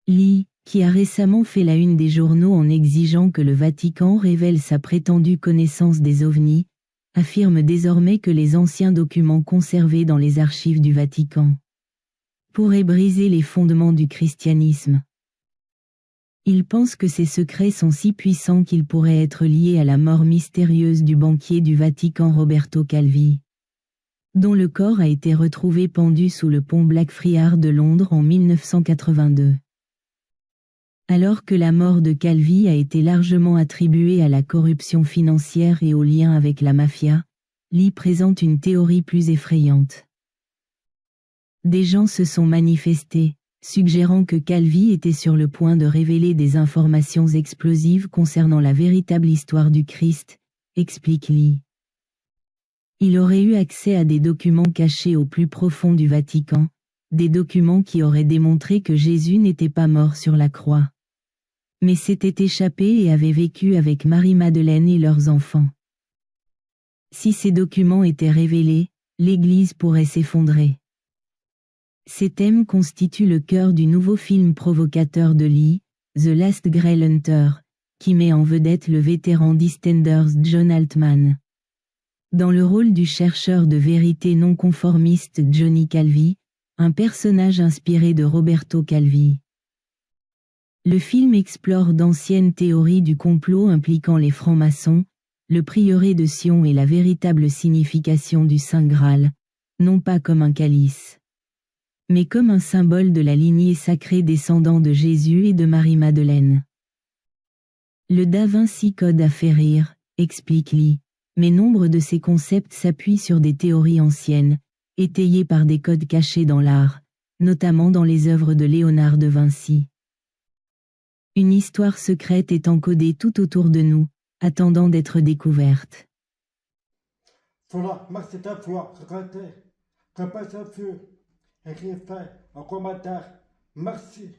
Lee, qui a récemment fait la une des journaux en exigeant que le Vatican révèle sa prétendue connaissance des ovnis, affirme désormais que les anciens documents conservés dans les archives du Vatican pourraient briser les fondements du christianisme. Il pense que ces secrets sont si puissants qu'ils pourraient être liés à la mort mystérieuse du banquier du Vatican Roberto Calvi, dont le corps a été retrouvé pendu sous le pont Blackfriars de Londres en 1982. Alors que la mort de Calvi a été largement attribuée à la corruption financière et aux liens avec la mafia, Lee présente une théorie plus effrayante. Des gens se sont manifestés, suggérant que Calvi était sur le point de révéler des informations explosives concernant la véritable histoire du Christ, explique Lee. Il aurait eu accès à des documents cachés au plus profond du Vatican, des documents qui auraient démontré que Jésus n'était pas mort sur la croix, mais s'était échappé et avait vécu avec Marie-Madeleine et leurs enfants. Si ces documents étaient révélés, l'Église pourrait s'effondrer. Ces thèmes constituent le cœur du nouveau film provocateur de Lee, The Last Grail Hunter, qui met en vedette le vétéran d'EastEnders John Altman, dans le rôle du chercheur de vérité non conformiste Johnny Calvi, un personnage inspiré de Roberto Calvi. Le film explore d'anciennes théories du complot impliquant les francs-maçons, le prieuré de Sion et la véritable signification du Saint Graal, non pas comme un calice, mais comme un symbole de la lignée sacrée descendant de Jésus et de Marie-Madeleine. Le Da Vinci Code a fait rire, explique Lee, mais nombre de ces concepts s'appuient sur des théories anciennes, étayées par des codes cachés dans l'art, notamment dans les œuvres de Léonard de Vinci. Une histoire secrète est encodée tout autour de nous, attendant d'être découverte. Voilà, merci ta foi, regardez, que passe un feu, écrivez un commentaire, merci.